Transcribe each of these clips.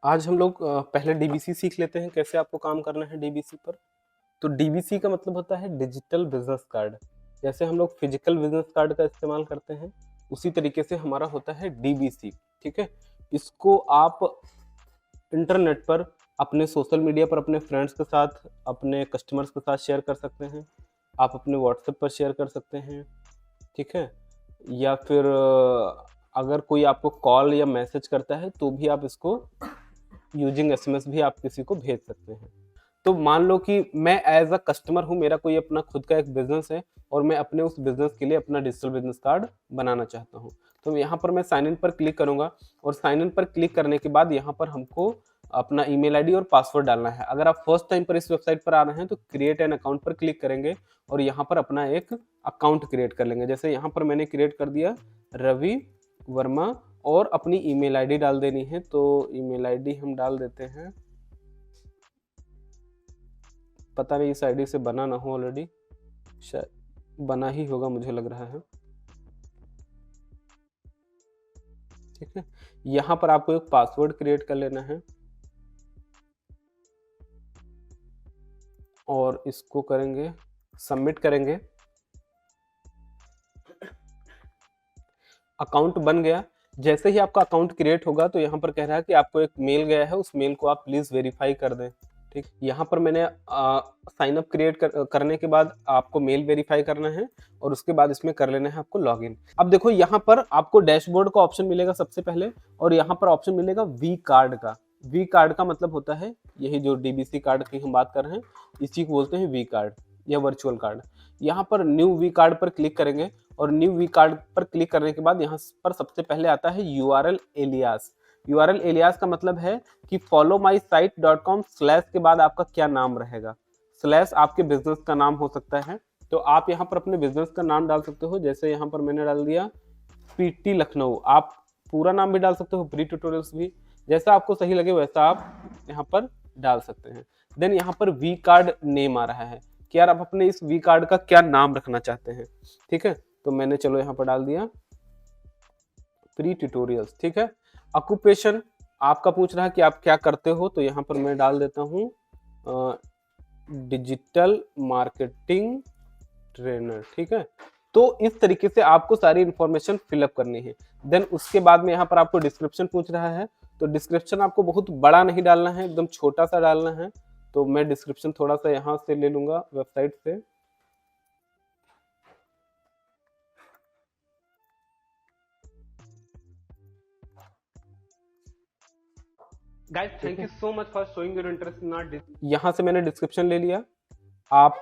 आज हम लोग पहले डीबीसी सीख लेते हैं, कैसे आपको काम करना है डीबीसी पर। तो डीबीसी का मतलब होता है डिजिटल बिजनेस कार्ड। जैसे हम लोग फिजिकल बिजनेस कार्ड का इस्तेमाल करते हैं, उसी तरीके से हमारा होता है डीबीसी। ठीक है, इसको आप इंटरनेट पर अपने सोशल मीडिया पर अपने फ्रेंड्स के साथ, अपने कस्टमर्स के साथ शेयर कर सकते हैं। आप अपने व्हाट्सएप पर शेयर कर सकते हैं। ठीक है, या फिर अगर कोई आपको कॉल या मैसेज करता है तो भी आप इसको यूजिंग एसएमएस भी आप किसी को भेज सकते हैं। तो मान लो कि मैं एज अ कस्टमर हूँ, मेरा कोई अपना खुद का एक बिजनेस है और मैं अपने उस बिजनेस के लिए अपना डिजिटल बिजनेस कार्ड बनाना चाहता हूँ। तो यहाँ पर मैं साइन इन पर क्लिक करूंगा और साइन इन पर क्लिक करने के बाद यहाँ पर हमको अपना ईमेल आईडी और पासवर्ड डालना है। अगर आप फर्स्ट टाइम पर इस वेबसाइट पर आ रहे हैं तो क्रिएट एन अकाउंट पर क्लिक करेंगे और यहाँ पर अपना एक अकाउंट क्रिएट कर लेंगे। जैसे यहाँ पर मैंने क्रिएट कर दिया रवि वर्मा और अपनी ईमेल आईडी डाल देनी है। तो ईमेल आईडी हम डाल देते हैं, पता नहीं इस आईडी से बना ना हो, ऑलरेडी शायद बना ही होगा मुझे लग रहा है। ठीक है, यहाँ पर आपको एक पासवर्ड क्रिएट कर लेना है और इसको करेंगे सबमिट करेंगे। अकाउंट बन गया। जैसे ही आपका अकाउंट क्रिएट होगा तो यहाँ पर कह रहा है कि आपको एक मेल गया है, उस मेल को आप प्लीज वेरीफाई कर दें। ठीक, यहाँ पर मैंने साइन अप क्रिएट करने के बाद आपको मेल वेरीफाई करना है और उसके बाद इसमें कर लेना है आपको लॉगिन। अब देखो यहाँ पर आपको डैशबोर्ड का ऑप्शन मिलेगा सबसे पहले और यहाँ पर ऑप्शन मिलेगा वी कार्ड का। वी कार्ड का मतलब होता है यही जो डीबीसी कार्ड की हम बात कर रहे हैं, इसी को बोलते हैं वी कार्ड या वर्चुअल कार्ड। यहाँ पर न्यू वी कार्ड पर क्लिक करेंगे और न्यू वी कार्ड पर क्लिक करने के बाद यहाँ पर सबसे पहले आता है यूआरएल एलियास। यूआरएल एलियास का मतलब है कि followmysite.com स्लैश के बाद आपका क्या नाम रहेगा। स्लैश आपके बिजनेस का नाम हो सकता है, तो आप यहाँ पर अपने बिजनेस का नाम डाल सकते हो। जैसे यहाँ पर मैंने डाल दिया पीटी लखनऊ। आप पूरा नाम भी डाल सकते हो, प्री ट्यूटोरियल्स भी, जैसा आपको सही लगे वैसा आप यहाँ पर डाल सकते हैं। देन यहाँ पर वी कार्ड नेम आ रहा है कि यार आप अपने इस वी कार्ड का क्या नाम रखना चाहते हैं। ठीक है, तो मैंने चलो यहाँ पर डाल दिया प्री ट्यूटोरियल्स। ठीक है, ऑक्यूपेशन आपका पूछ रहा है कि आप क्या करते हो, तो यहाँ पर मैं डाल देता हूँ डिजिटल मार्केटिंग ट्रेनर। ठीक है, तो इस तरीके से आपको सारी इंफॉर्मेशन फिलअप करनी है। देन उसके बाद में यहाँ पर आपको डिस्क्रिप्शन पूछ रहा है, तो डिस्क्रिप्शन आपको बहुत बड़ा नहीं डालना है, एकदम छोटा सा डालना है। तो मैं डिस्क्रिप्शन थोड़ा सा यहाँ से ले लूंगा वेबसाइट से। Guys thank you so much for showing your interest in our. यहाँ से मैंने डिस्क्रिप्शन ले लिया। आप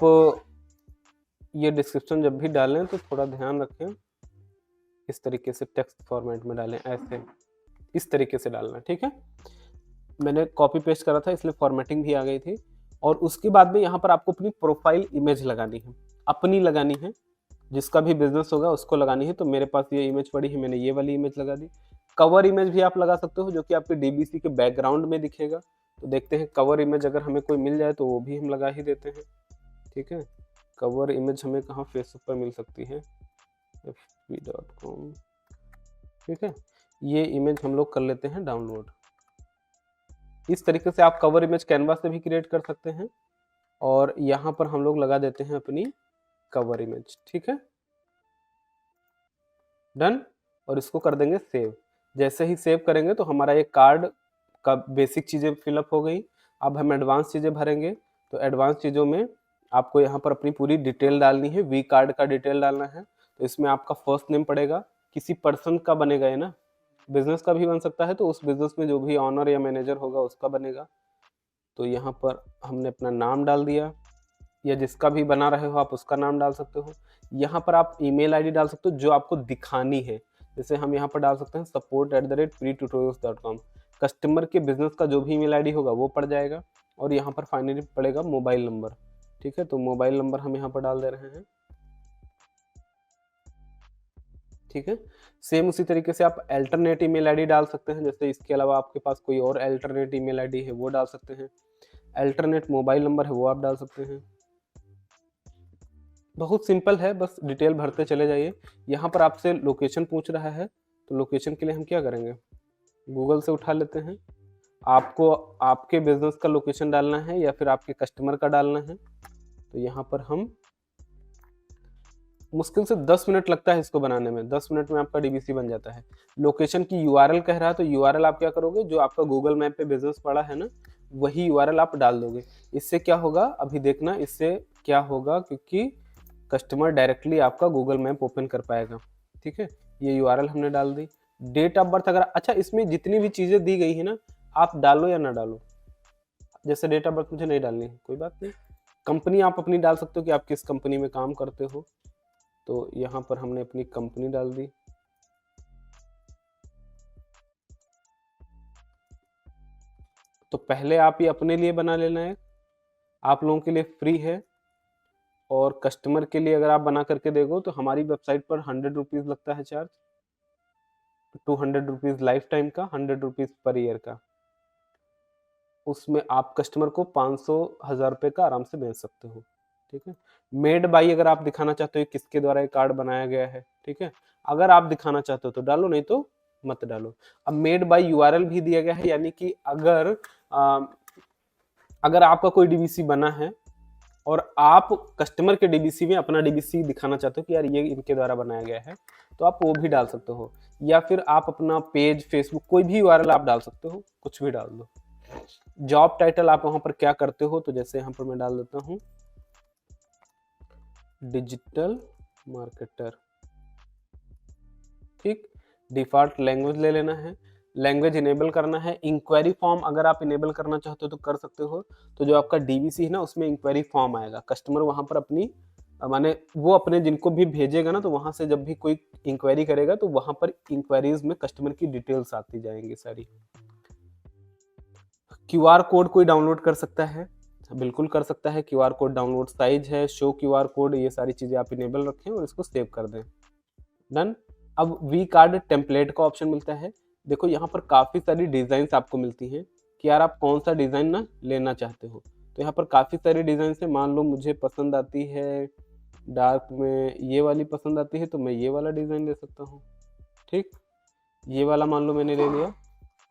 ये डिस्क्रिप्शन जब भी डालें तो थोड़ा ध्यान रखें, इस तरीके से टेक्स्ट फॉर्मेट में डालें, ऐसे इस तरीके से डालना। ठीक है, मैंने कॉपी पेस्ट करा था इसलिए फॉर्मेटिंग भी आ गई थी। और उसके बाद में यहाँ पर आपको अपनी प्रोफाइल इमेज लगानी है, अपनी लगानी है, जिसका भी बिजनेस होगा उसको लगानी है। तो मेरे पास ये इमेज पड़ी है, मैंने ये वाली इमेज लगा दी। कवर इमेज भी आप लगा सकते हो जो कि आपके डीबीसी के बैकग्राउंड में दिखेगा। तो देखते हैं कवर इमेज अगर हमें कोई मिल जाए तो वो भी हम लगा ही देते हैं। ठीक है, कवर इमेज हमें कहाँ फेसबुक पर मिल सकती है, fb.com। ठीक है, ये इमेज हम लोग कर लेते हैं डाउनलोड। इस तरीके से आप कवर इमेज कैनवा से भी क्रिएट कर सकते हैं और यहाँ पर हम लोग लगा देते हैं अपनी कवर इमेज। ठीक है, डन, और इसको कर देंगे सेव। जैसे ही सेव करेंगे तो हमारा ये कार्ड का बेसिक चीज़ें फिलअप हो गई। अब हम एडवांस चीज़ें भरेंगे। तो एडवांस चीज़ों में आपको यहाँ पर अपनी पूरी डिटेल डालनी है, वी कार्ड का डिटेल डालना है। तो इसमें आपका फर्स्ट नेम पड़ेगा, किसी पर्सन का बनेगा ये ना, बिजनेस का भी बन सकता है, तो उस बिजनेस में जो भी ऑनर या मैनेजर होगा उसका बनेगा। तो यहाँ पर हमने अपना नाम डाल दिया, या जिसका भी बना रहे हो आप उसका नाम डाल सकते हो। यहाँ पर आप ईमेल आईडी डाल सकते हो जो आपको दिखानी है। जैसे हम यहाँ पर डाल सकते हैं support@pretutorials.com। कस्टमर के बिजनेस का जो भी ईमेल आईडी होगा वो पड़ जाएगा और यहाँ पर फाइनली पड़ेगा मोबाइल नंबर। ठीक है, तो मोबाइल नंबर हम यहाँ पर डाल दे रहे हैं। ठीक है, सेम उसी तरीके से आप अल्टरनेट ईमेल आईडी डाल सकते हैं। जैसे इसके अलावा आपके पास कोई और अल्टरनेट ईमेल आईडी है वो डाल सकते हैं। अल्टरनेट मोबाइल नंबर है वो आप डाल सकते हैं। बहुत सिंपल है, बस डिटेल भरते चले जाइए। यहाँ पर आपसे लोकेशन पूछ रहा है, तो लोकेशन के लिए हम क्या करेंगे, गूगल से उठा लेते हैं। आपको आपके बिजनेस का लोकेशन डालना है या फिर आपके कस्टमर का डालना है। तो यहाँ पर हम मुश्किल से 10 मिनट लगता है इसको बनाने में, 10 मिनट में आपका डीबीसी बन जाता है। लोकेशन की यूआरएल कह रहा है, तो यूआरएल आप क्या करोगे, जो आपका गूगल मैप पे बिजनेस पड़ा है ना, वही यूआरएल आप डाल दोगे। इससे क्या होगा, अभी देखना इससे क्या होगा, क्योंकि कस्टमर डायरेक्टली आपका गूगल मैप ओपन कर पाएगा। ठीक है, ये यूआरएल हमने डाल दी। डेट ऑफ बर्थ, अगर अच्छा इसमें जितनी भी चीजें दी गई है ना, आप डालो या ना डालो, जैसे डेट ऑफ बर्थ मुझे नहीं डालनी है, कोई बात नहीं। कंपनी आप अपनी डाल सकते हो कि आप किस कंपनी में काम करते हो, तो यहाँ पर हमने अपनी कंपनी डाल दी। तो पहले आप ये अपने लिए बना लेना है, आप लोगों के लिए फ्री है, और कस्टमर के लिए अगर आप बना करके देखो तो हमारी वेबसाइट पर 100 रुपीज़ लगता है चार्ज, 200 रुपीज़ लाइफ टाइम का, 100 रुपीज़ पर ईयर का। उसमें आप कस्टमर को 500-1000 रुपये का आराम से बेच सकते हो। ठीक है, मेड बाई अगर आप दिखाना चाहते हो किसके द्वारा ये कार्ड बनाया गया है, ठीक है, अगर आप दिखाना चाहते हो तो डालो, नहीं तो मत डालो। अब मेड बाई यूआरएल भी दिया गया है, यानी कि अगर आपका कोई डीबीसी बना है और आप कस्टमर के डीबीसी में अपना डीबीसी दिखाना चाहते हो कि यार ये इनके द्वारा बनाया गया है, तो आप वो भी डाल सकते हो, या फिर आप अपना पेज फेसबुक कोई भी यूआरएल आप डाल सकते हो, कुछ भी डाल दो। जॉब टाइटल आप वहां पर क्या करते हो, तो जैसे यहाँ पर मैं डाल देता हूँ डिजिटल मार्केटर। ठीक, डिफॉल्ट लैंग्वेज ले लेना है, लैंग्वेज इनेबल करना है। इंक्वायरी फॉर्म अगर आप इनेबल करना चाहते हो तो कर सकते हो, तो जो आपका डीबीसी है ना उसमें इंक्वायरी फॉर्म आएगा, कस्टमर वहां पर अपनी माने वो अपने जिनको भी भेजेगा ना, तो वहां से जब भी कोई इंक्वायरी करेगा तो वहां पर इंक्वायरीज में कस्टमर की डिटेल्स आती जाएंगी सारी। क्यूआर कोड कोई डाउनलोड कर सकता है, बिल्कुल कर सकता है, क्यूआर कोड डाउनलोड साइज है, शो क्यूआर कोड, ये सारी चीजें आप इनेबल रखें और इसको सेव कर दें। डन। अब वी कार्ड टेम्पलेट का ऑप्शन मिलता है। देखो यहाँ पर काफी सारी डिजाइन आपको मिलती हैं कि यार आप कौन सा डिजाइन ना लेना चाहते हो, तो यहाँ पर काफी सारी डिजाइन है। मान लो मुझे पसंद आती है डार्क में, ये वाली पसंद आती है, तो मैं ये वाला डिजाइन ले सकता हूँ। ठीक, ये वाला मान लो मैंने ले लिया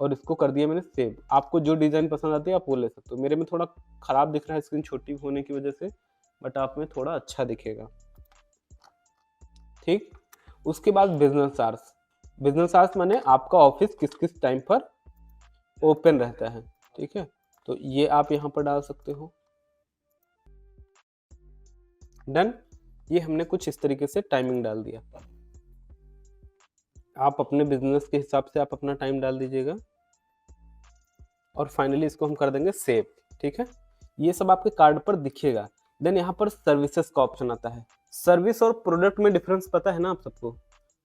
और इसको कर दिया मैंने सेव। आपको जो डिजाइन पसंद आती है आप वो ले सकते हो। मेरे में थोड़ा खराब दिख रहा है स्क्रीन छोटी होने की वजह से, बट आप में थोड़ा अच्छा दिखेगा। ठीक, उसके बाद बिजनेस आवर्स। बिजनेस आवर्स माने आपका ऑफिस किस किस टाइम पर ओपन रहता है। ठीक है, तो ये आप यहाँ पर डाल सकते हो। डन। ये हमने कुछ इस तरीके से टाइमिंग डाल दिया। आप अपने बिजनेस के हिसाब से आप अपना टाइम डाल दीजिएगा और फाइनली इसको हम कर देंगे सेव। ठीक है, ये सब आपके कार्ड पर दिखेगा। देन यहाँ पर सर्विसेज का ऑप्शन आता है। सर्विस और प्रोडक्ट में डिफरेंस पता है ना आप सबको।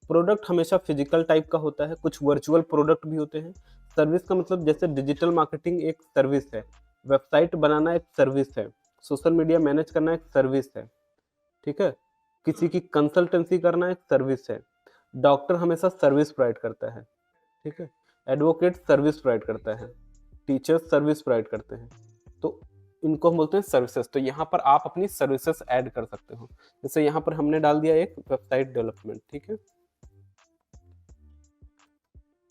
प्रोडक्ट हमेशा फिजिकल टाइप का होता है, कुछ वर्चुअल प्रोडक्ट भी होते हैं। सर्विस का मतलब जैसे डिजिटल मार्केटिंग एक सर्विस है, वेबसाइट बनाना एक सर्विस है, सोशल मीडिया मैनेज करना एक सर्विस है। ठीक है, किसी की कंसल्टेंसी करना एक सर्विस है। डॉक्टर हमेशा सर्विस प्रोवाइड करता है। ठीक है, एडवोकेट सर्विस प्रोवाइड करता है, टीचर्स सर्विस प्रोवाइड करते हैं, तो इनको हम बोलते हैं सर्विसेज। तो यहाँ पर आप अपनी सर्विसेज ऐड कर सकते हो। जैसे यहाँ पर हमने डाल दिया एक वेबसाइट डेवलपमेंट। ठीक है,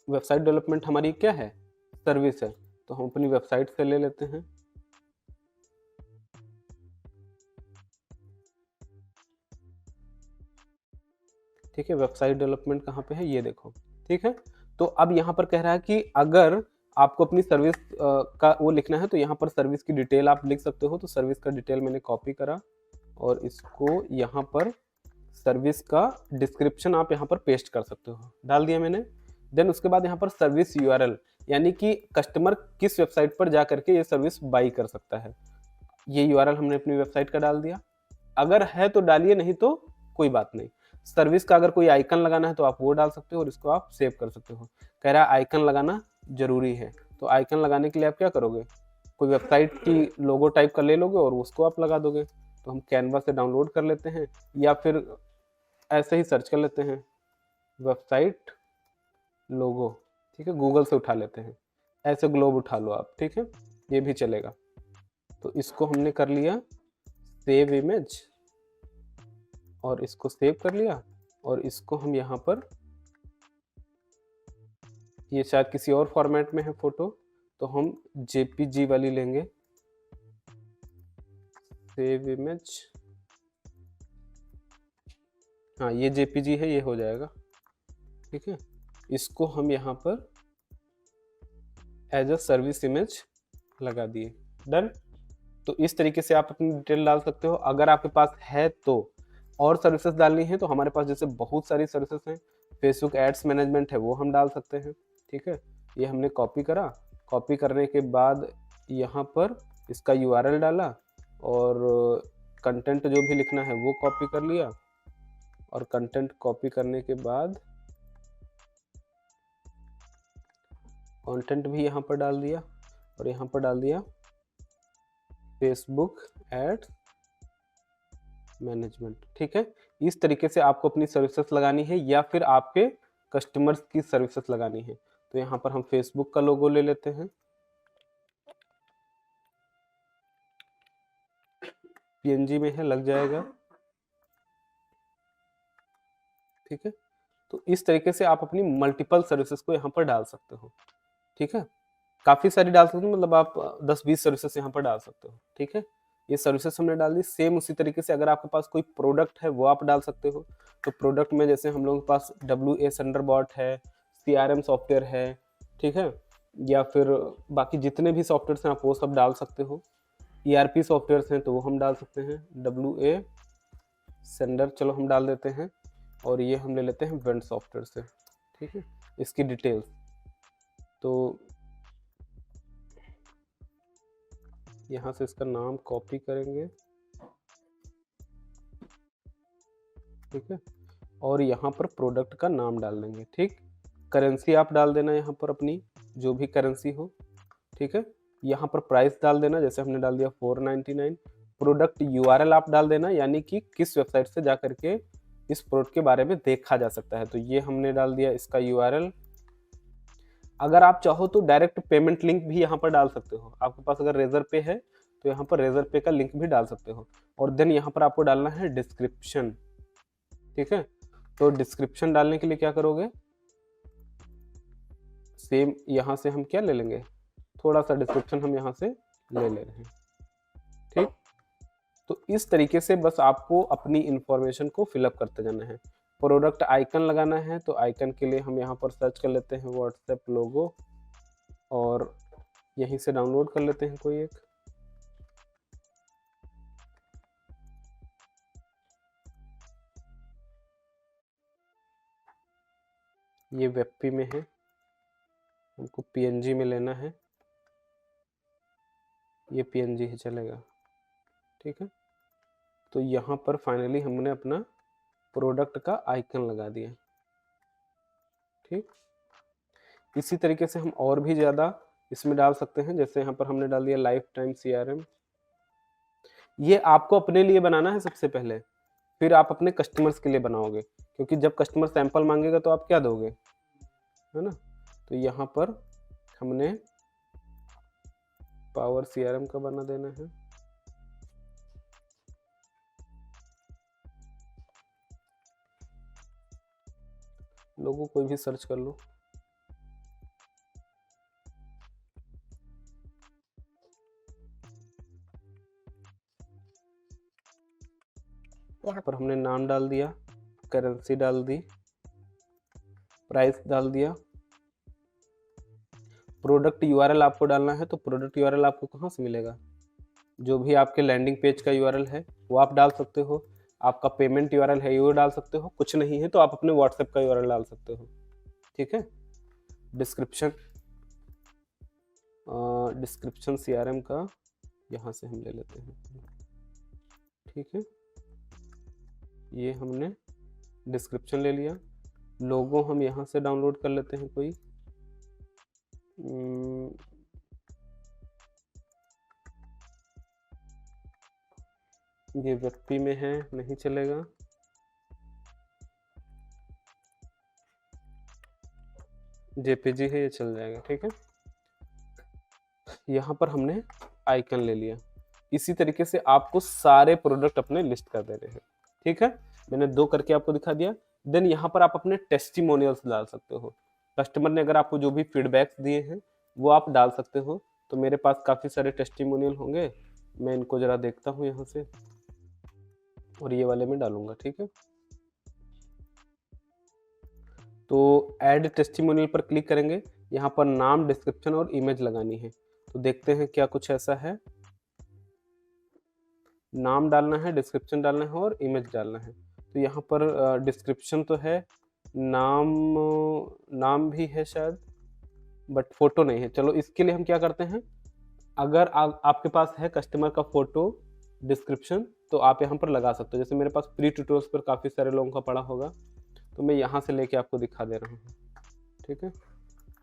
वेबसाइट डेवलपमेंट हमारी क्या है, सर्विस है, तो हम अपनी वेबसाइट से ले लेते हैं। ठीक है, वेबसाइट डेवलपमेंट कहाँ पे है, ये देखो। ठीक है, तो अब यहाँ पर कह रहा है कि अगर आपको अपनी सर्विस का वो लिखना है, तो यहाँ पर सर्विस की डिटेल आप लिख सकते हो। तो सर्विस का डिटेल मैंने कॉपी करा और इसको यहाँ पर सर्विस का डिस्क्रिप्शन आप यहाँ पर पेस्ट कर सकते हो, डाल दिया मैंने। देन उसके बाद यहाँ पर सर्विस यूआरएल, यानी कि कस्टमर किस वेबसाइट पर जा करके ये सर्विस बाई कर सकता है, ये यूआरएल हमने अपनी वेबसाइट का डाल दिया। अगर है तो डालिए, नहीं तो कोई बात नहीं। सर्विस का अगर कोई आइकन लगाना है तो आप वो डाल सकते हो और इसको आप सेव कर सकते हो। कह रहा है आइकन लगाना जरूरी है, तो आइकन लगाने के लिए आप क्या करोगे, कोई वेबसाइट की लोगो टाइप कर ले लोगे और उसको आप लगा दोगे। तो हम कैनवा से डाउनलोड कर लेते हैं, या फिर ऐसे ही सर्च कर लेते हैं वेबसाइट लोगो। ठीक है, गूगल से उठा लेते हैं, ऐसे ग्लोब उठा लो आप। ठीक है, ये भी चलेगा। तो इसको हमने कर लिया सेव इमेज और इसको सेव कर लिया, और इसको हम यहाँ पर, ये शायद किसी और फॉर्मेट में है फोटो, तो हम जेपीजी वाली लेंगे, सेव इमेज। हाँ, ये जेपीजी है, ये हो जाएगा, ठीक है। इसको हम यहाँ पर एज अ सर्विस इमेज लगा दिए, डन। तो इस तरीके से आप अपनी डिटेल डाल सकते हो। अगर आपके पास है तो और सर्विसेज डालनी है तो हमारे पास जैसे बहुत सारी सर्विसेज हैं, फेसबुक एड्स मैनेजमेंट है वो हम डाल सकते हैं, ठीक है। ये हमने कॉपी करा, कॉपी करने के बाद यहाँ पर इसका यूआरएल डाला और कंटेंट जो भी लिखना है वो कॉपी कर लिया, और कंटेंट कॉपी करने के बाद कंटेंट भी यहाँ पर डाल दिया, और यहाँ पर डाल दिया फेसबुक एड्स मैनेजमेंट, ठीक है। इस तरीके से आपको अपनी सर्विसेज लगानी है या फिर आपके कस्टमर्स की सर्विसेज लगानी है। तो यहाँ पर हम फेसबुक का लोगो ले लेते हैं, पीएनजी में है, लग जाएगा, ठीक है। तो इस तरीके से आप अपनी मल्टीपल सर्विसेज को यहाँ पर डाल सकते हो, ठीक है। काफ़ी सारी डाल सकते हो, मतलब आप 10-20 सर्विसेज यहाँ पर डाल सकते हो, ठीक है। ये सर्विसेज हमने डाल दी। सेम उसी तरीके से अगर आपके पास कोई प्रोडक्ट है वो आप डाल सकते हो। तो प्रोडक्ट में जैसे हम लोगों के पास WA थंडरबॉल्ट है, CRM सॉफ्टवेयर है, ठीक है, या फिर बाकी जितने भी सॉफ्टवेयर हैं आप वो सब डाल सकते हो। ERP सॉफ्टवेयर हैं तो वो हम डाल सकते हैं, WA सेंडर चलो हम डाल देते हैं, और ये हम ले लेते हैं वेंट सॉफ्टवेयर से, ठीक है। इसकी डिटेल्स तो यहाँ से इसका नाम कॉपी करेंगे, ठीक है, और यहाँ पर प्रोडक्ट का नाम डाल देंगे, ठीक। करेंसी आप डाल देना यहाँ पर अपनी जो भी करेंसी हो, ठीक है। यहाँ पर प्राइस डाल देना, जैसे हमने डाल दिया 499। प्रोडक्ट यूआरएल आप डाल देना, यानी कि किस वेबसाइट से जा करके इस प्रोडक्ट के बारे में देखा जा सकता है। तो ये हमने डाल दिया इसका यूआरएल। अगर आप चाहो तो डायरेक्ट पेमेंट लिंक भी यहाँ पर डाल सकते हो। आपके पास अगर रेजर पे है तो यहाँ पर रेजर पे का लिंक भी डाल सकते हो। और देन यहाँ पर आपको डालना है डिस्क्रिप्शन, ठीक है। तो डिस्क्रिप्शन डालने के लिए क्या करोगे, सेम यहाँ से हम क्या ले लेंगे, थोड़ा सा डिस्क्रिप्शन हम यहाँ से ले ले रहे हैं, ठीक। तो इस तरीके से बस आपको अपनी इंफॉर्मेशन को फिलअप करते जाना है। प्रोडक्ट आइकन लगाना है तो आइकन के लिए हम यहाँ पर सर्च कर लेते हैं व्हाट्सएप लोगो, और यहीं से डाउनलोड कर लेते हैं कोई एक। ये वेबपी में है, हमको PNG में लेना है, ये PNG ही चलेगा, ठीक है। तो यहाँ पर फाइनली हमने अपना प्रोडक्ट का आइकन लगा दिया, ठीक। इसी तरीके से हम और भी ज़्यादा इसमें डाल सकते हैं, जैसे यहाँ पर हमने डाल दिया लाइफ टाइम CRM। ये आपको अपने लिए बनाना है सबसे पहले, फिर आप अपने कस्टमर्स के लिए बनाओगे, क्योंकि जब कस्टमर सैंपल मांगेगा तो आप क्या दोगे, है ना। तो यहाँ पर हमने पावर CRM का बना देना है, लोगों कोई भी सर्च कर लो। यहाँ पर हमने नाम डाल दिया, करेंसी डाल दी, प्राइस डाल दिया। प्रोडक्ट यूआरएल आपको डालना है, तो प्रोडक्ट यूआरएल आपको कहाँ से मिलेगा, जो भी आपके लैंडिंग पेज का यूआरएल है वो आप डाल सकते हो। आपका पेमेंट यूआरएल है वो डाल सकते हो, कुछ नहीं है तो आप अपने व्हाट्सएप का यूआरएल डाल सकते हो, ठीक है। डिस्क्रिप्शन डिस्क्रिप्शन CRM का यहाँ से हम ले लेते हैं, ठीक है। ये हमने डिस्क्रिप्शन ले लिया। लोगो हम यहाँ से डाउनलोड कर लेते हैं कोई, ये व्यक्ति में है, नहीं चलेगा। JPG है, ये चल जाएगा, ठीक है। यहाँ पर हमने आइकन ले लिया। इसी तरीके से आपको सारे प्रोडक्ट अपने लिस्ट कर देने हैं, ठीक है। मैंने 2 करके आपको दिखा दिया। देन यहाँ पर आप अपने टेस्टिमोनियल्स डाल सकते हो। कस्टमर ने अगर आपको जो भी फीडबैक्स दिए हैं वो आप डाल सकते हो। तो मेरे पास काफ़ी सारे टेस्टिमोनियल होंगे, मैं इनको ज़रा देखता हूँ यहाँ से और ये वाले में डालूंगा, ठीक है। तो ऐड टेस्टिमोनियल पर क्लिक करेंगे, यहाँ पर नाम, डिस्क्रिप्शन और इमेज लगानी है। तो देखते हैं क्या कुछ ऐसा है। नाम डालना है, डिस्क्रिप्शन डालना है और इमेज डालना है। तो यहाँ पर डिस्क्रिप्शन तो है, नाम नाम भी है शायद, बट फोटो नहीं है। चलो इसके लिए हम क्या करते हैं, अगर आपके पास है कस्टमर का फोटो डिस्क्रिप्शन तो आप यहाँ पर लगा सकते हो। जैसे मेरे पास प्री ट्यूटोरियल्स पर काफ़ी सारे लोगों का पड़ा होगा, तो मैं यहाँ से लेके आपको दिखा दे रहा हूँ, ठीक है।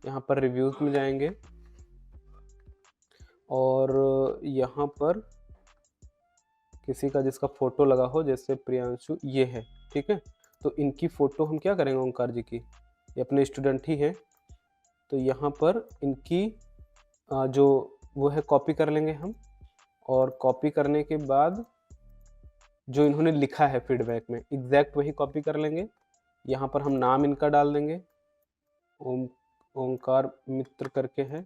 यहाँ पर रिव्यूज़ में जाएंगे और यहाँ पर किसी का जिसका फोटो लगा हो, जैसे प्रियांशु ये है, ठीक है। तो इनकी फ़ोटो हम क्या करेंगे, ओंकार जी की, ये अपने स्टूडेंट ही है। तो यहाँ पर इनकी जो वो है कॉपी कर लेंगे हम, और कॉपी करने के बाद जो इन्होंने लिखा है फीडबैक में एग्जैक्ट वही कॉपी कर लेंगे। यहाँ पर हम नाम इनका डाल देंगे, ओंकार मित्र करके है,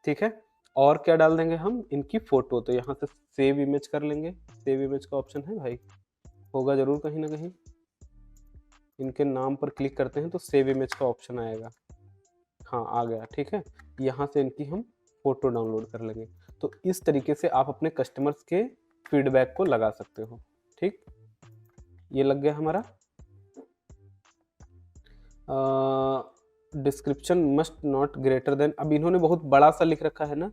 ठीक है। और क्या डाल देंगे हम, इनकी फोटो। तो यहाँ से सेव इमेज कर लेंगे, सेव इमेज का ऑप्शन है भाई, होगा जरूर कहीं ना कहीं। इनके नाम पर क्लिक करते हैं तो सेव इमेज का ऑप्शन आएगा, हाँ आ गया, ठीक है। यहाँ से इनकी हम फोटो डाउनलोड कर लेंगे। तो इस तरीके से आप अपने कस्टमर्स के फीडबैक को लगा सकते हो, ठीक। ये लग गया हमारा। Description must not greater than, अब इन्होंने बहुत बड़ा सा लिख रखा है ना,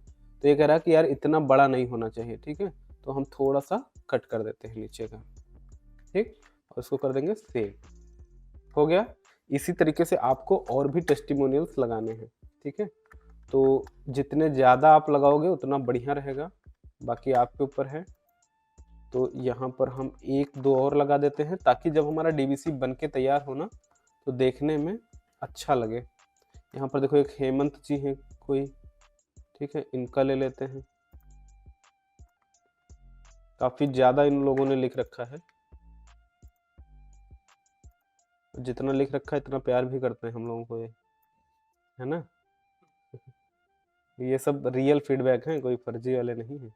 तो ये कह रहा है कि यार इतना बड़ा नहीं होना चाहिए, ठीक है। तो हम थोड़ा सा कट कर देते हैं नीचे का, ठीक, और इसको कर देंगे सेव, हो गया। इसी तरीके से आपको और भी टेस्टिमोनियल्स लगाने हैं, ठीक है। तो जितने ज़्यादा आप लगाओगे उतना बढ़िया रहेगा, बाकी आपके ऊपर है। तो यहाँ पर हम एक दो और लगा देते हैं ताकि जब हमारा डीबीसी बन के तैयार हो ना तो देखने में अच्छा लगे। यहाँ पर देखो एक हेमंत जी हैं कोई, ठीक है, इनका ले लेते हैं। काफ़ी ज़्यादा इन लोगों ने लिख रखा है, जितना लिख रखा है इतना प्यार भी करते हैं हम लोगों को ये, है ना। ये सब रियल फीडबैक हैं, कोई फर्जी वाले नहीं हैं,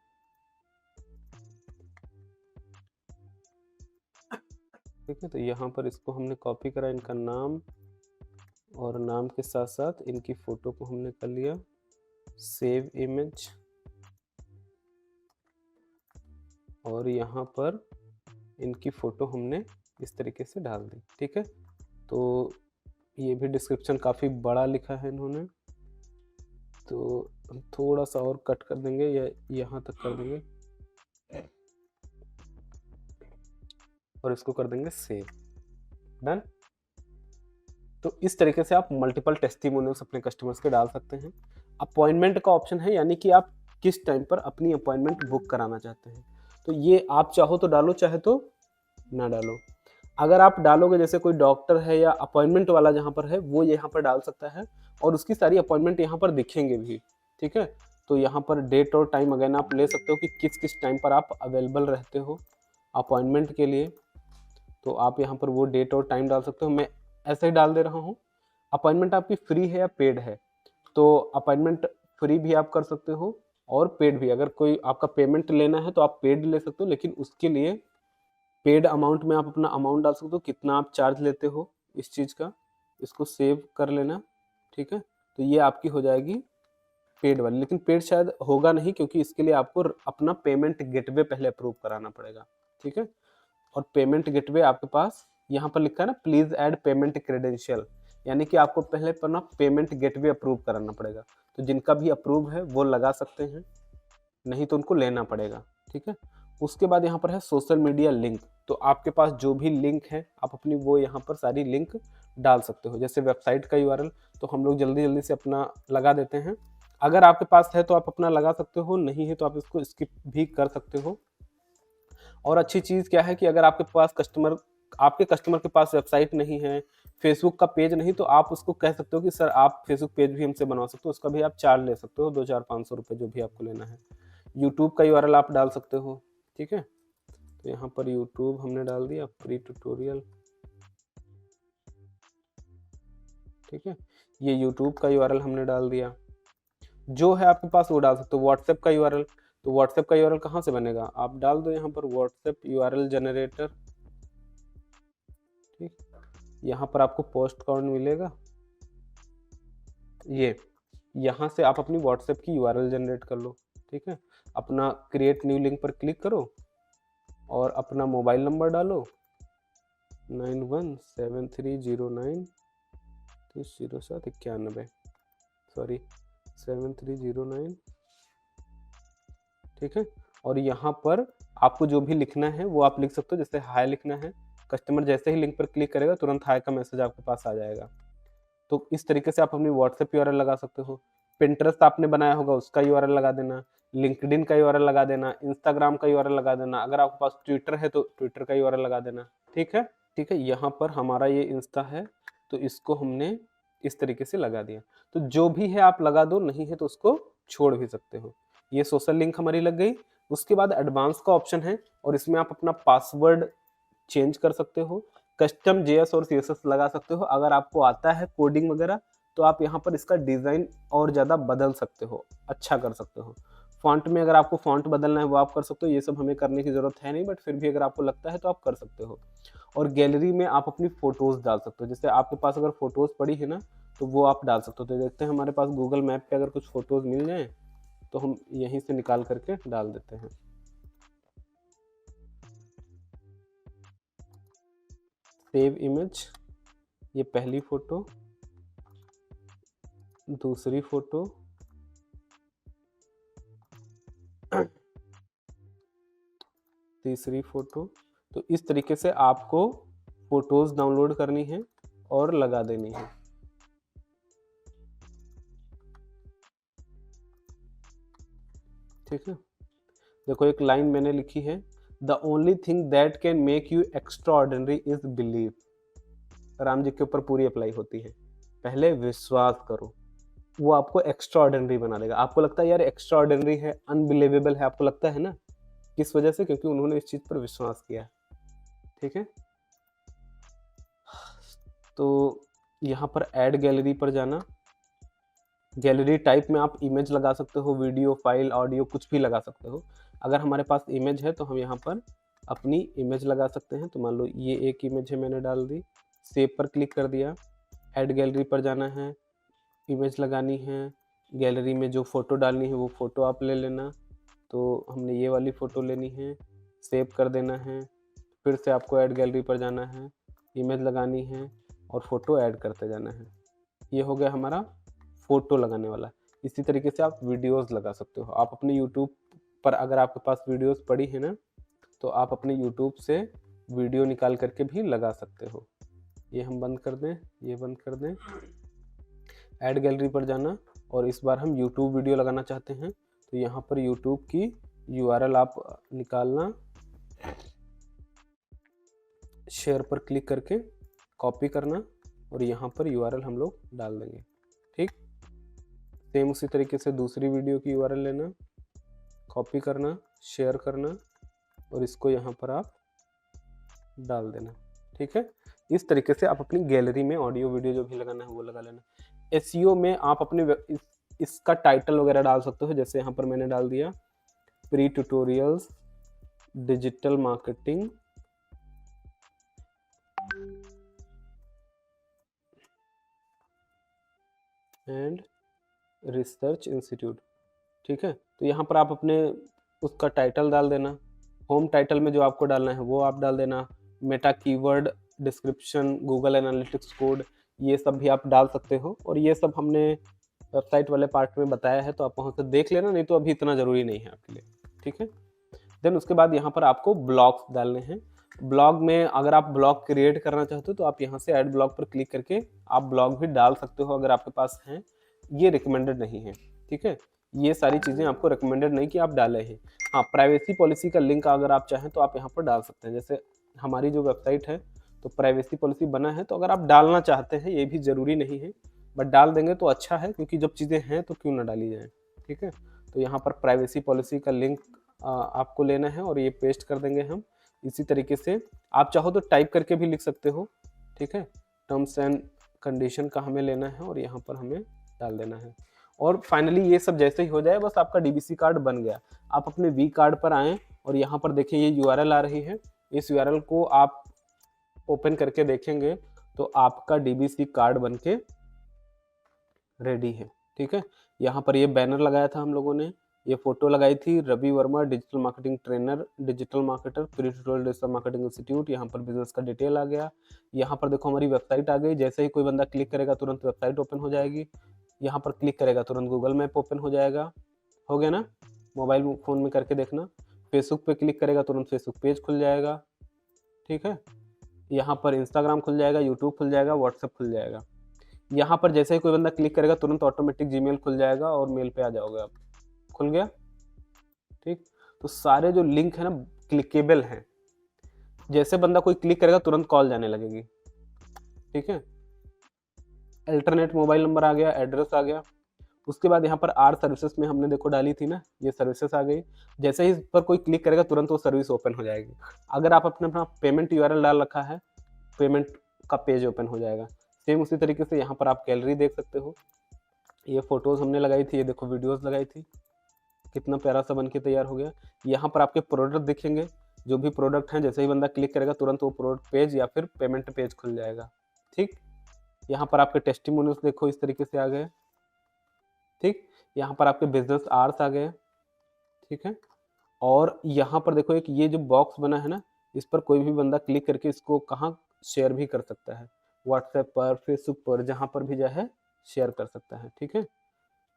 ठीक है। तो यहाँ पर इसको हमने कॉपी करा, इनका नाम, और नाम के साथ साथ इनकी फ़ोटो को हमने कर लिया सेव इमेज, और यहाँ पर इनकी फ़ोटो हमने इस तरीके से डाल दी, ठीक है। तो ये भी डिस्क्रिप्शन काफ़ी बड़ा लिखा है इन्होंने, तो हम थोड़ा सा और कट कर देंगे या यहाँ तक कर देंगे और इसको कर देंगे सेव, डन। तो इस तरीके से आप मल्टीपल टेस्टिमोनियल्स अपने कस्टमर्स के डाल सकते हैं। अपॉइंटमेंट का ऑप्शन है, यानी कि आप किस टाइम पर अपनी अपॉइंटमेंट बुक कराना चाहते हैं। तो ये आप चाहो तो डालो, चाहे तो ना डालो। अगर आप डालोगे, जैसे कोई डॉक्टर है या अपॉइंटमेंट वाला जहाँ पर है वो यहाँ पर डाल सकता है, और उसकी सारी अपॉइंटमेंट यहाँ पर दिखेंगे भी, ठीक है। तो यहाँ पर डेट और टाइम अगेन आप ले सकते हो कि किस किस टाइम पर आप अवेलेबल रहते हो अपॉइंटमेंट के लिए। तो आप यहाँ पर वो डेट और टाइम डाल सकते हो, मैं ऐसे ही डाल दे रहा हूँ। अपॉइंटमेंट आपकी फ्री है या पेड है, तो अपॉइंटमेंट फ्री भी आप कर सकते हो और पेड भी। अगर कोई आपका पेमेंट लेना है तो आप पेड ले सकते हो, लेकिन उसके लिए पेड अमाउंट में आप अपना अमाउंट डाल सकते हो, कितना आप चार्ज लेते हो इस चीज़ का, इसको सेव कर लेना, ठीक है। तो ये आपकी हो जाएगी पेड वाली, लेकिन पेड शायद होगा नहीं क्योंकि इसके लिए आपको अपना पेमेंट गेटवे पहले अप्रूव कराना पड़ेगा, ठीक है। और पेमेंट गेटवे आपके पास यहाँ पर लिखा है ना, प्लीज ऐड पेमेंट क्रेडेंशियल, यानी कि आपको पहले अपना पेमेंट गेटवे अप्रूव कराना पड़ेगा। तो जिनका भी अप्रूव है वो लगा सकते हैं, नहीं तो उनको लेना पड़ेगा, ठीक है। उसके बाद यहाँ पर है सोशल मीडिया लिंक, तो आपके पास जो भी लिंक है आप अपनी वो यहाँ पर सारी लिंक डाल सकते हो। जैसे वेबसाइट का यूआरएल तो हम लोग जल्दी जल्दी से अपना लगा देते हैं, अगर आपके पास है तो आप अपना लगा सकते हो, नहीं है तो आप इसको स्किप भी कर सकते हो। और अच्छी चीज़ क्या है कि अगर आपके कस्टमर के पास वेबसाइट नहीं है, फेसबुक का पेज नहीं, तो आप उसको कह सकते हो कि सर आप फेसबुक पेज भी हमसे बनवा सकते हो, उसका भी आप चार्ज ले सकते हो, 2-4-500 रुपये जो भी आपको लेना है। यूट्यूब का यूआरएल आप डाल सकते हो, ठीक है। तो यहाँ पर यूट्यूब हमने डाल दिया, प्री ट्यूटोरियल, ठीक है। ये यूट्यूब का यूआरएल हमने डाल दिया। जो है आपके पास वो डाल सकते हो। व्हाट्सएप का यूआरएल, तो व्हाट्सएप का यूआरएल कहाँ से बनेगा, आप डाल दो यहाँ पर व्हाट्सएप यूआरएल जनरेटर। ठीक, यहाँ पर आपको पोस्ट काउंट मिलेगा। ये यहाँ से आप अपनी व्हाट्सएप की यूआरएल जनरेट कर लो। ठीक है, अपना क्रिएट न्यू लिंक पर क्लिक करो और अपना मोबाइल नंबर डालो 9173093091, सॉरी 7309। ठीक है, और यहाँ पर आपको जो भी लिखना है वो आप लिख सकते हो। जैसे हाय लिखना है, कस्टमर जैसे ही लिंक पर क्लिक करेगा तुरंत हाय का मैसेज आपके पास आ जाएगा। तो इस तरीके से आप अपनी व्हाट्सएप यूआरएल लगा सकते हो। पिंटरेस्ट आपने बनाया होगा उसका यूआरएल लगा देना, लिंक्डइन का यूआरएल लगा देना, इंस्टाग्राम का यूआरएल लगा देना, अगर आपके पास ट्विटर है तो ट्विटर का यूआरएल लगा देना। ठीक है, ठीक है, यहाँ पर हमारा ये इंस्टा है तो इसको हमने इस तरीके से लगा दिया। तो जो भी है आप लगा दो, नहीं है तो उसको छोड़ भी सकते हो। ये सोशल लिंक हमारी लग गई। उसके बाद एडवांस का ऑप्शन है और इसमें आप अपना पासवर्ड चेंज कर सकते हो, कस्टम जेएस और सीएसएस लगा सकते हो। अगर आपको आता है कोडिंग वगैरह तो आप यहाँ पर इसका डिज़ाइन और ज़्यादा बदल सकते हो, अच्छा कर सकते हो। फॉन्ट में अगर आपको फॉन्ट बदलना है वो आप कर सकते हो, ये सब हमें करने की ज़रूरत है नहीं, बट फिर भी अगर आपको लगता है तो आप कर सकते हो। और गैलरी में आप अपनी फ़ोटोज़ डाल सकते हो। जैसे आपके पास अगर फ़ोटोज़ पड़ी है ना तो वो आप डाल सकते हो। तो देखते हैं हमारे पास गूगल मैप पे अगर कुछ फ़ोटोज़ मिल जाएँ तो हम यहीं से निकाल करके डाल देते हैं। सेव इमेज, ये पहली फ़ोटो, दूसरी फ़ोटो, तीसरी फ़ोटो। तो इस तरीके से आपको फ़ोटोज़ डाउनलोड करनी है और लगा देनी है। ठीक है, देखो एक लाइन मैंने लिखी है, the only thing that can make you extraordinary is believe. Ram ji के ऊपर पूरी अप्लाई होती है। पहले विश्वास करो, वो आपको एक्स्ट्रा ऑर्डिनरी बना देगा। आपको लगता है यार एक्स्ट्रा ऑर्डिनरी है, अनबिलीवेबल है, आपको लगता है ना, किस वजह से, क्योंकि उन्होंने इस चीज पर विश्वास किया। ठीक है, तो यहाँ पर ऐड गैलरी पर जाना। गैलरी टाइप में आप इमेज लगा सकते हो, वीडियो, फाइल, ऑडियो, कुछ भी लगा सकते हो। अगर हमारे पास इमेज है तो हम यहाँ पर अपनी इमेज लगा सकते हैं। तो मान लो ये एक इमेज है, मैंने डाल दी, सेव पर क्लिक कर दिया। ऐड गैलरी पर जाना है, इमेज लगानी है, गैलरी में जो फ़ोटो डालनी है वो फ़ोटो आप ले लेना। तो हमने ये वाली फ़ोटो लेनी है, सेव कर देना है। फिर से आपको ऐड गैलरी पर जाना है, इमेज लगानी है और फ़ोटो ऐड करते जाना है। ये हो गया हमारा फ़ोटो लगाने वाला। इसी तरीके से आप वीडियोज़ लगा सकते हो। आप अपने यूट्यूब पर अगर आपके पास वीडियोज़ पड़ी है ना तो आप अपने यूट्यूब से वीडियो निकाल करके भी लगा सकते हो। ये हम बंद कर दें, ये बंद कर दें। ऐड गैलरी पर जाना और इस बार हम यूट्यूब वीडियो लगाना चाहते हैं तो यहाँ पर यूट्यूब की यूआरएल आप निकालना, शेयर पर क्लिक करके कॉपी करना और यहाँ पर यूआरएल हम लोग डाल देंगे। ठीक, सेम उसी तरीके से दूसरी वीडियो की यूआरएल लेना, कॉपी करना, शेयर करना और इसको यहाँ पर आप डाल देना। ठीक है, इस तरीके से आप अपनी गैलरी में ऑडियो वीडियो जो भी लगाना है वो लगा लेना। एसईओ में आप अपने इसका टाइटल वगैरह डाल सकते हो। जैसे यहाँ पर मैंने डाल दिया pre tutorials digital marketing and research institute. ठीक है, तो यहाँ पर आप अपने उसका टाइटल डाल देना। होम टाइटल में जो आपको डालना है वो आप डाल देना। Meta keyword, description, Google analytics code, ये सब भी आप डाल सकते हो। और ये सब हमने वेबसाइट वाले पार्ट में बताया है तो आप वहाँ से देख लेना, नहीं तो अभी इतना ज़रूरी नहीं है आपके लिए। ठीक है, देन उसके बाद यहाँ पर आपको ब्लॉग्स डालने हैं। ब्लॉग में अगर आप ब्लॉग क्रिएट करना चाहते हो तो आप यहाँ से ऐड ब्लॉग पर क्लिक करके आप ब्लॉग भी डाल सकते हो अगर आपके पास हैं। ये रिकमेंडेड नहीं है। ठीक है, ये सारी चीज़ें आपको रिकमेंडेड नहीं कि आप डालें हैं। हाँ, प्राइवेसी पॉलिसी का लिंक अगर आप चाहें तो आप यहाँ पर डाल सकते हैं। जैसे हमारी जो वेबसाइट है तो प्राइवेसी पॉलिसी बना है, तो अगर आप डालना चाहते हैं, ये भी ज़रूरी नहीं है, बट डाल देंगे तो अच्छा है, क्योंकि जब चीज़ें हैं तो क्यों ना डाली जाए। ठीक है, तो यहाँ पर प्राइवेसी पॉलिसी का लिंक आपको लेना है और ये पेस्ट कर देंगे हम। इसी तरीके से आप चाहो तो टाइप करके भी लिख सकते हो। ठीक है, टर्म्स एंड कंडीशन का हमें लेना है और यहाँ पर हमें डाल देना है। और फाइनली ये सब जैसे ही हो जाए बस आपका डीबीसी कार्ड बन गया। आप अपने वी कार्ड पर आएँ और यहाँ पर देखिए ये यूआरएल आ रही है, इस यूआरएल को आप ओपन करके देखेंगे तो आपका डीबीसी कार्ड बनके रेडी है। ठीक है, यहाँ पर ये बैनर लगाया था हम लोगों ने, ये फोटो लगाई थी, Ravi Verma digital marketing trainer, digital marketer, pre tutorial digital marketing institute. यहाँ पर बिजनेस का डिटेल आ गया। यहाँ पर देखो हमारी वेबसाइट आ गई। जैसे ही कोई बंदा क्लिक करेगा तुरंत वेबसाइट ओपन हो जाएगी। यहाँ पर क्लिक करेगा तुरंत गूगल मैप ओपन हो जाएगा। हो गया ना, मोबाइल फ़ोन में करके देखना। फेसबुक पे क्लिक करेगा तुरंत फेसबुक पेज खुल जाएगा। ठीक है, यहाँ पर इंस्टाग्राम खुल जाएगा, यूट्यूब खुल जाएगा, व्हाट्सएप खुल जाएगा। यहाँ पर जैसे ही कोई बंदा क्लिक करेगा तुरंत ऑटोमेटिक जीमेल खुल जाएगा और मेल पे आ जाओगे आप। खुल गया। ठीक, तो सारे जो लिंक है ना क्लिकेबल हैं। जैसे बंदा कोई क्लिक करेगा तुरंत कॉल जाने लगेगी। ठीक है, अल्टरनेट मोबाइल नंबर आ गया, एड्रेस आ गया। उसके बाद यहाँ पर आर सर्विसेज में हमने देखो डाली थी ना, ये सर्विसेज आ गई। जैसे ही इस पर कोई क्लिक करेगा तुरंत वो सर्विस ओपन हो जाएगी। अगर आप अपना पेमेंट यूआरएल डाल रखा है, पेमेंट का पेज ओपन हो जाएगा। सेम उसी तरीके से यहाँ पर आप गैलरी देख सकते हो। ये फोटोज हमने लगाई थी, ये देखो वीडियोस लगाई थी, कितना प्यारा सा बन के तैयार हो गया। यहाँ पर आपके प्रोडक्ट दिखेंगे, जो भी प्रोडक्ट हैं, जैसे ही बंदा क्लिक करेगा तुरंत वो प्रोडक्ट पेज या फिर पेमेंट पेज खुल जाएगा। ठीक, यहाँ पर आपके टेस्टिमोनियल्स देखो इस तरीके से आ गए। ठीक, यहाँ पर आपके बिजनेस आवर्स आ गए। ठीक है, और यहाँ पर देखो एक ये जो बॉक्स बना है ना, इस पर कोई भी बंदा क्लिक करके इसको कहाँ शेयर भी कर सकता है, व्हाट्सएप पर, फेसबुक पर, जहाँ पर भी जाए शेयर कर सकता है। ठीक है,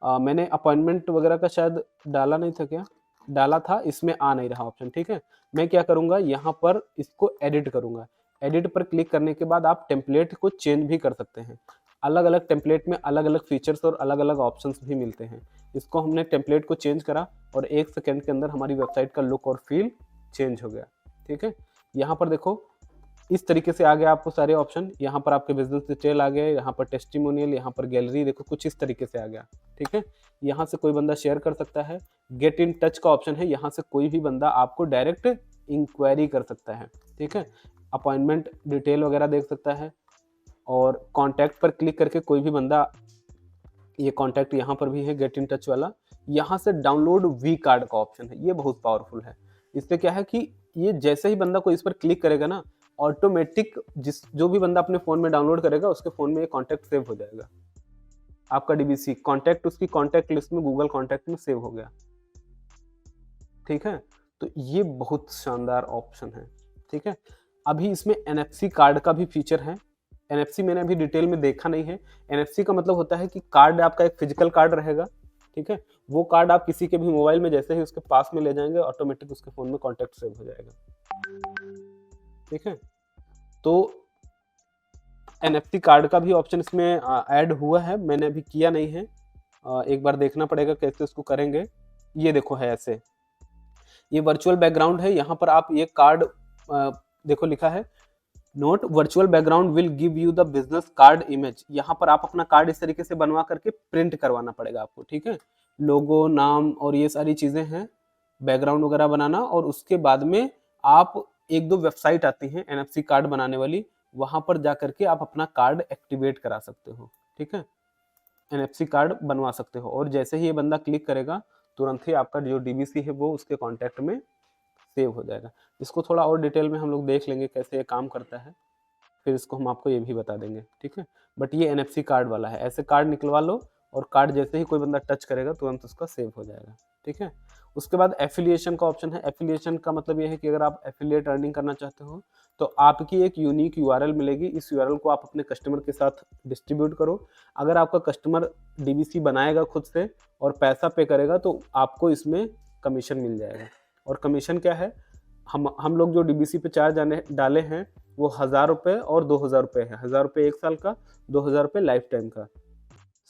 मैंने अपॉइंटमेंट वगैरह का शायद डाला नहीं था, क्या डाला था, इसमें आ नहीं रहा ऑप्शन। ठीक है, मैं क्या करूँगा, यहाँ पर इसको एडिट करूँगा। एडिट पर क्लिक करने के बाद आप टेम्पलेट को चेंज भी कर सकते हैं। अलग अलग टेम्पलेट में अलग अलग फीचर्स और अलग अलग ऑप्शंस भी मिलते हैं। इसको हमने टेम्पलेट को चेंज करा और 1 सेकेंड के अंदर हमारी वेबसाइट का लुक और फील चेंज हो गया। ठीक है, यहाँ पर देखो इस तरीके से आ गया आपको सारे ऑप्शन। यहाँ पर आपके बिजनेस डिटेल आ गए, यहाँ पर टेस्टिमोनियल, यहाँ पर गैलरी देखो कुछ इस तरीके से आ गया। ठीक है, यहाँ से कोई बंदा शेयर कर सकता है। गेट इन टच का ऑप्शन है, यहाँ से कोई भी बंदा आपको डायरेक्ट इंक्वायरी कर सकता है। ठीक है, अपॉइंटमेंट डिटेल वगैरह देख सकता है। और कॉन्टैक्ट पर क्लिक करके कोई भी बंदा, ये कॉन्टैक्ट यहाँ पर भी है गेट इन टच वाला। यहाँ से डाउनलोड वी कार्ड का ऑप्शन है, ये बहुत पावरफुल है। इससे क्या है कि ये जैसे ही बंदा को इस पर क्लिक करेगा ना, ऑटोमेटिक जो भी बंदा अपने फ़ोन में डाउनलोड करेगा उसके फ़ोन में ये कॉन्टैक्ट सेव हो जाएगा। आपका डीबीसी कॉन्टैक्ट उसकी कॉन्टैक्ट लिस्ट में गूगल कॉन्टैक्ट में सेव हो गया। ठीक है, तो ये बहुत शानदार ऑप्शन है। ठीक है, अभी इसमें एनएफसी कार्ड का भी फीचर है। एनएफसी मैंने अभी डिटेल में देखा नहीं है। एनएफसी का मतलब होता है कि कार्ड आपका एक फिजिकल कार्ड रहेगा। ठीक है, वो कार्ड आप किसी के भी मोबाइल में जैसे ही उसके पास में ले जाएंगे ऑटोमेटिक उसके फ़ोन में कॉन्टैक्ट सेव हो जाएगा। ठीक है, तो एनएफसी कार्ड का भी ऑप्शन इसमें ऐड हुआ है, मैंने अभी किया नहीं है। एक बार देखना पड़ेगा कैसे उसको करेंगे। ये देखो है ऐसे, ये वर्चुअल बैकग्राउंड है। यहाँ पर आप ये कार्ड देखो लिखा है note virtual background will give you the business card image. यहाँ पर आप अपना कार्ड इस तरीके से बनवा करके प्रिंट करवाना पड़ेगा आपको। ठीक है, लोगो, नाम और ये सारी चीज़ें हैं, बैकग्राउंड वगैरह बनाना। और उसके बाद में आप एक दो वेबसाइट आती हैं एनएफसी कार्ड बनाने वाली, वहाँ पर जा करके आप अपना कार्ड एक्टिवेट करा सकते हो। ठीक है, एनएफसी कार्ड बनवा सकते हो। और जैसे ही ये बंदा क्लिक करेगा तुरंत ही आपका जो डीबीसी है वो उसके कॉन्टैक्ट में सेव हो जाएगा। इसको थोड़ा और डिटेल में हम लोग देख लेंगे कैसे ये काम करता है, फिर इसको हम आपको ये भी बता देंगे। ठीक है, बट ये एनएफसी कार्ड वाला है। ऐसे कार्ड निकलवा लो और कार्ड जैसे ही कोई बंदा टच करेगा तुरंत उसका सेव हो जाएगा। ठीक है, उसके बाद एफिलिएशन का ऑप्शन है। एफिलिएशन का मतलब ये है कि अगर आप एफिलिएट अर्निंग करना चाहते हो तो आपकी एक यूनिक यूआरएल मिलेगी। इस यूआरएल को आप अपने कस्टमर के साथ डिस्ट्रीब्यूट करो। अगर आपका कस्टमर डीबीसी बनाएगा खुद से और पैसा पे करेगा तो आपको इसमें कमीशन मिल जाएगा। और कमीशन क्या है, हम लोग जो डीबीसी पे चार्ज डाले हैं वो 1000 रुपये और 2000 रुपये है। 1000 रुपये 1 साल का, 2000 रुपये लाइफ टाइम का।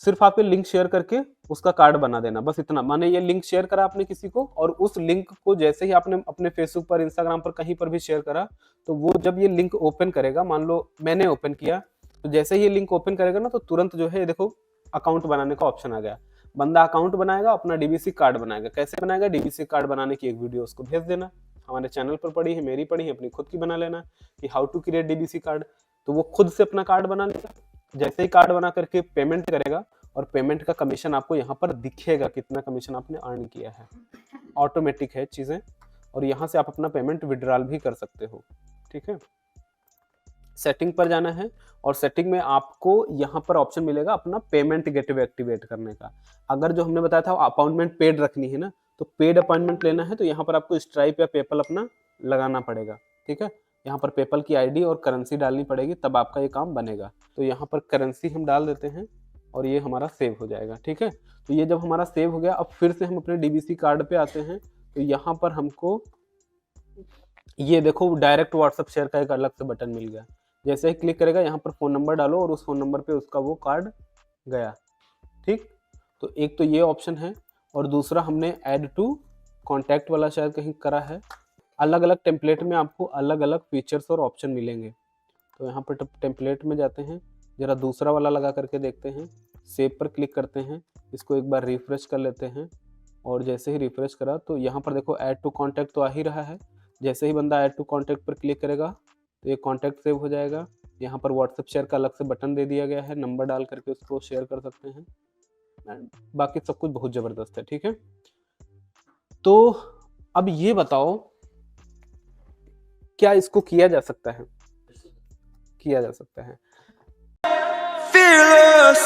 सिर्फ आप ये लिंक शेयर करके उसका कार्ड बना देना, बस इतना। माने ये लिंक शेयर करा आपने किसी को और उस लिंक को जैसे ही आपने अपने फेसबुक पर, इंस्टाग्राम पर कहीं पर भी शेयर करा तो वो जब ये लिंक ओपन करेगा, मान लो मैंने ओपन किया, तो जैसे ही ये लिंक ओपन करेगा ना तो तुरंत जो है ये देखो अकाउंट बनाने का ऑप्शन आ गया। बंदा अकाउंट बनाएगा, अपना डीबीसी कार्ड बनाएगा। कैसे बनाएगा, डीबीसी कार्ड बनाने की एक वीडियो उसको भेज देना। हमारे चैनल पर पड़ी है, मेरी पड़ी है, अपनी खुद की बना लेना कि how to create DBC card. तो वो खुद से अपना कार्ड बना लेगा। जैसे ही कार्ड बना करके पेमेंट करेगा और पेमेंट का कमीशन आपको यहाँ पर दिखेगा, कितना कमीशन आपने अर्न किया है। ऑटोमेटिक है चीजें, और यहाँ से आप अपना पेमेंट विड्रॉल भी कर सकते हो। ठीक है, सेटिंग पर जाना है और सेटिंग में आपको यहाँ पर ऑप्शन मिलेगा अपना पेमेंट गेटवे एक्टिवेट करने का। अगर जो हमने बताया था अपॉइंटमेंट पेड रखनी है ना, तो पेड अपॉइंटमेंट लेना है तो यहाँ पर आपको स्ट्राइप या पेपल अपना लगाना पड़ेगा। ठीक है, यहाँ पर पेपल की आईडी और करेंसी डालनी पड़ेगी, तब आपका ये काम बनेगा। तो यहाँ पर करेंसी हम डाल देते हैं और ये हमारा सेव हो जाएगा। ठीक है, तो ये जब हमारा सेव हो गया, अब फिर से हम अपने डीबीसी कार्ड पे आते हैं। तो यहाँ पर हमको ये देखो डायरेक्ट व्हाट्सएप शेयर का एक अलग से बटन मिल गया। जैसे ही क्लिक करेगा यहाँ पर फ़ोन नंबर डालो और उस फ़ोन नंबर पे उसका वो कार्ड गया। ठीक, तो एक तो ये ऑप्शन है, और दूसरा हमने ऐड टू कॉन्टैक्ट वाला शायद कहीं करा है। अलग अलग टेम्पलेट में आपको अलग अलग फीचर्स और ऑप्शन मिलेंगे। तो यहाँ पर टेम्पलेट में जाते हैं, ज़रा दूसरा वाला लगा करके देखते हैं। सेव पर क्लिक करते हैं, इसको एक बार रिफ्रेश कर लेते हैं, और जैसे ही रिफ्रेश करा तो यहाँ पर देखो ऐड टू कॉन्टैक्ट तो आ ही रहा है। जैसे ही बंदा ऐड टू कॉन्टैक्ट पर क्लिक करेगा तो ये कॉन्टैक्ट सेव हो जाएगा। यहाँ पर व्हाट्सएप शेयर का अलग से बटन दे दिया गया है, नंबर डाल करके उसको शेयर कर सकते हैं। बाकी सब कुछ बहुत ज़बरदस्त है। ठीक है, तो अब ये बताओ क्या इसको किया जा सकता है? किया जा सकता है। Fearless.